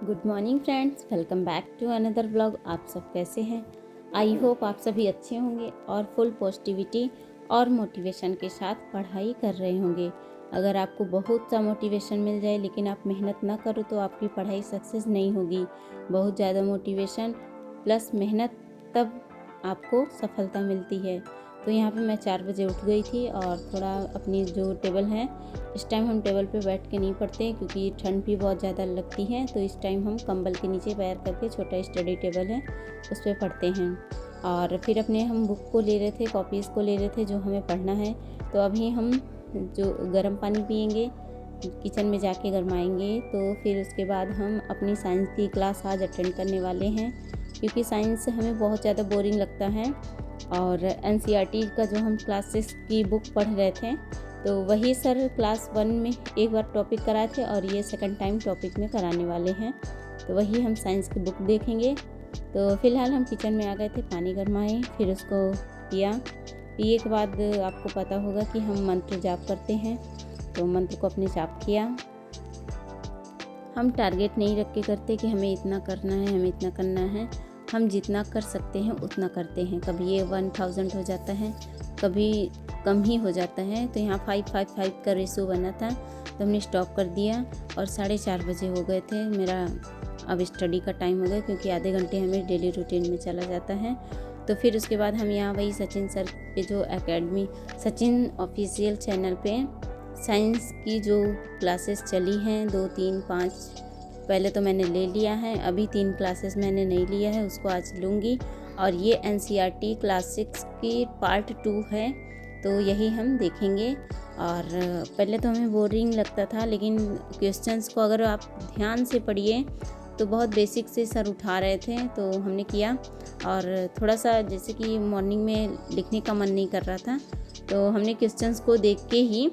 Good morning friends, welcome back to another blog. आप सब कैसे हैं? आई होप आप सभी अच्छे होंगे और फुल पॉजिटिविटी और मोटिवेशन के साथ पढ़ाई कर रहे होंगे। अगर आपको बहुत सा मोटिवेशन मिल जाए लेकिन आप मेहनत ना करो तो आपकी पढ़ाई सक्सेस नहीं होगी। बहुत ज़्यादा मोटिवेशन प्लस मेहनत तब आपको सफलता मिलती है। तो यहाँ पे मैं 4 बजे उठ गई थी और थोड़ा अपनी जो टेबल है, इस टाइम हम टेबल पे बैठ के नहीं पढ़ते हैं क्योंकि ठंड भी बहुत ज़्यादा लगती है। तो इस टाइम हम कंबल के नीचे पैर करके छोटा स्टडी टेबल है उस पर पढ़ते हैं। और फिर अपने हम बुक को ले रहे थे, कॉपीज़ को ले रहे थे जो हमें पढ़ना है। तो अभी हम जो गर्म पानी पियेंगे, किचन में जाके गरमाएंगे। तो फिर उसके बाद हम अपनी साइंस की क्लास आज अटेंड करने वाले हैं क्योंकि साइंस हमें बहुत ज़्यादा बोरिंग लगता है। और एनसीईआरटी का जो हम क्लास 6 की बुक पढ़ रहे थे तो वही सर क्लास 1 में एक बार टॉपिक कराए थे और ये सेकंड टाइम टॉपिक में कराने वाले हैं। तो वही हम साइंस की बुक देखेंगे। तो फ़िलहाल हम किचन में आ गए थे, पानी गरमाए, फिर उसको पिए के बाद आपको पता होगा कि हम मंत्र जाप करते हैं। तो मंत्र को अपने जाप किया। हम टारगेट नहीं रख के करते कि हमें इतना करना है, हमें इतना करना है। हम जितना कर सकते हैं उतना करते हैं। कभी ये 1000 हो जाता है, कभी कम ही हो जाता है। तो यहाँ 555 का रेशो बना था तो हमने स्टॉप कर दिया और 4:30 बजे हो गए थे। मेरा अब स्टडी का टाइम हो गया क्योंकि आधे घंटे हमें डेली रूटीन में चला जाता है। तो फिर उसके बाद हम यहाँ वही सचिन सर पे जो एकेडमी सचिन ऑफिशियल चैनल पे साइंस की जो क्लासेस चली हैं 2, 3, 5 पहले तो मैंने ले लिया है, अभी 3 क्लासेस मैंने नहीं लिया है, उसको आज लूँगी। और ये एनसीईआरटी क्लास 6 की पार्ट 2 है तो यही हम देखेंगे। और पहले तो हमें बोरिंग लगता था लेकिन क्वेश्चंस को अगर आप ध्यान से पढ़िए तो बहुत बेसिक से सर उठा रहे थे तो हमने किया। और थोड़ा सा जैसे कि मॉर्निंग में लिखने का मन नहीं कर रहा था तो हमने क्वेश्चंस को देख के ही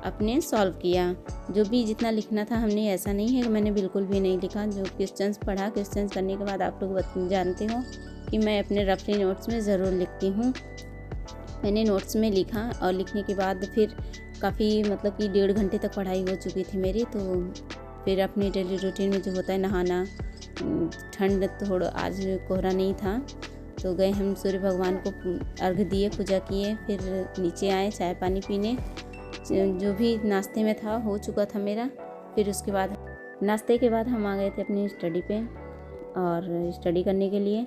अपने सॉल्व किया। जो भी जितना लिखना था हमने, ऐसा नहीं है कि मैंने बिल्कुल भी नहीं लिखा। जो क्वेश्चंस पढ़ा, क्वेश्चंस करने के बाद आप लोग जानते हो कि मैं अपने रफली नोट्स में ज़रूर लिखती हूँ। मैंने नोट्स में लिखा और लिखने के बाद फिर काफ़ी मतलब कि 1.5 घंटे तक पढ़ाई हो चुकी थी मेरी। तो फिर अपनी डेली रूटीन में जो होता है नहाना, ठंड थोड़ा आज कोहरा नहीं था तो गए हम सूर्य भगवान को अर्घ दिए, पूजा किए, फिर नीचे आए चाय पानी पीने। जो भी नाश्ते में था हो चुका था मेरा। फिर उसके बाद नाश्ते के बाद हम आ गए थे अपनी स्टडी पे और स्टडी करने के लिए।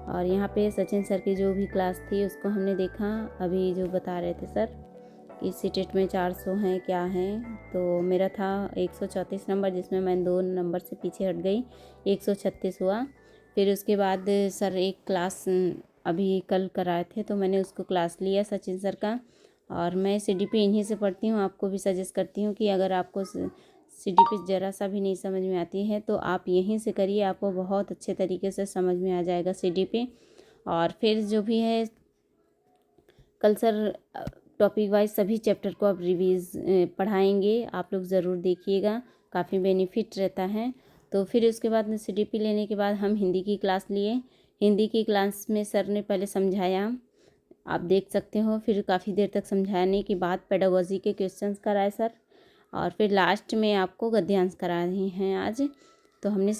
और यहाँ पे सचिन सर की जो भी क्लास थी उसको हमने देखा। अभी जो बता रहे थे सर कि सीटेट में 400 हैं क्या हैं, तो मेरा था 134 नंबर जिसमें मैं 2 नंबर से पीछे हट गई, 136 हुआ। फिर उसके बाद सर एक क्लास अभी कल कराए थे तो मैंने उसको क्लास लिया सचिन सर का। और मैं सीडीपी इन्हीं से पढ़ती हूँ। आपको भी सजेस्ट करती हूँ कि अगर आपको सीडीपी ज़रा सा भी नहीं समझ में आती है तो आप यहीं से करिए, आपको बहुत अच्छे तरीके से समझ में आ जाएगा सीडीपी। और फिर जो भी है कल सर टॉपिक वाइज सभी चैप्टर को आप रिवीज पढ़ाएंगे, आप लोग ज़रूर देखिएगा, काफ़ी बेनिफिट रहता है। तो फिर उसके बाद सीडीपी लेने के बाद हम हिंदी की क्लास लिए। हिंदी की क्लास में सर ने पहले समझाया, आप देख सकते हो, फिर काफ़ी देर तक समझाने के बाद पेडागोजी के क्वेश्चंस कराए सर और फिर लास्ट में आपको गद्यांश करा रहे हैं आज। तो हमने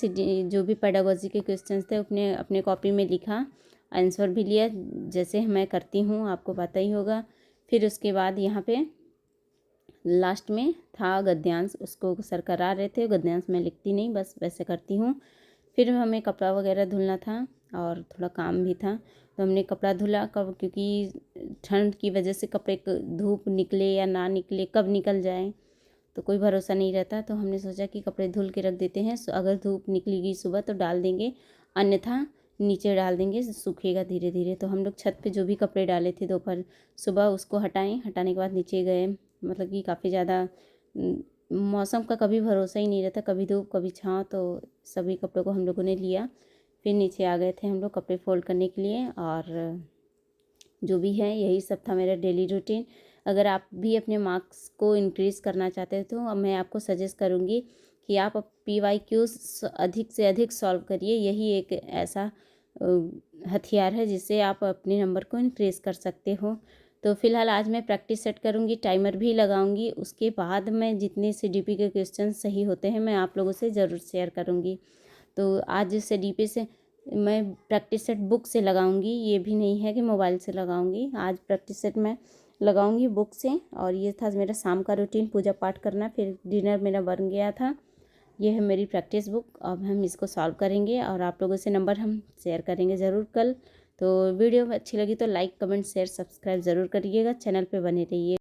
जो भी पेडागोजी के क्वेश्चंस थे अपने अपने कॉपी में लिखा, आंसर भी लिया जैसे मैं करती हूँ, आपको पता ही होगा। फिर उसके बाद यहाँ पे लास्ट में था गद्यांश, उसको सर करा रहे थे। गद्यांश मैं लिखती नहीं, बस वैसे करती हूँ। फिर हमें कपड़ा वगैरह धुलना था और थोड़ा काम भी था तो हमने कपड़ा धुला कब, क्योंकि ठंड की वजह से कपड़े धूप निकले या ना निकले, कब निकल जाए तो कोई भरोसा नहीं रहता। तो हमने सोचा कि कपड़े धुल के रख देते हैं, अगर धूप निकलेगी सुबह तो डाल देंगे, अन्यथा नीचे डाल देंगे, सूखेगा धीरे धीरे। तो हम लोग छत पे जो भी कपड़े डाले थे दोपहर सुबह उसको हटाएं, हटाने के बाद नीचे गए। मतलब कि काफ़ी ज़्यादा मौसम का कभी भरोसा ही नहीं रहता, कभी धूप कभी छाँव। तो सभी कपड़ों को हम लोगों ने लिया, फिर नीचे आ गए थे हम लोग कपड़े फोल्ड करने के लिए। और जो भी है यही सब था मेरा डेली रूटीन। अगर आप भी अपने मार्क्स को इंक्रीज़ करना चाहते हो तो मैं आपको सजेस्ट करूँगी कि आप PYQs अधिक से अधिक सॉल्व करिए। यही एक ऐसा हथियार है जिससे आप अपने नंबर को इंक्रीज़ कर सकते हो। तो फिलहाल आज मैं प्रैक्टिस सेट करूँगी, टाइमर भी लगाऊँगी, उसके बाद मैं जितने CDP के क्वेश्चन सही होते हैं मैं आप लोगों से ज़रूर शेयर करूँगी। तो आज से डीपी से मैं प्रैक्टिस सेट बुक से लगाऊंगी, ये भी नहीं है कि मोबाइल से लगाऊंगी। आज प्रैक्टिस सेट मैं लगाऊंगी बुक से। और ये था मेरा शाम का रूटीन, पूजा पाठ करना, फिर डिनर मेरा बन गया था। ये है मेरी प्रैक्टिस बुक। अब हम इसको सॉल्व करेंगे और आप लोगों से नंबर हम शेयर करेंगे ज़रूर कल। तो वीडियो अच्छी लगी तो लाइक कमेंट शेयर सब्सक्राइब ज़रूर करिएगा, चैनल पे बने रहिए।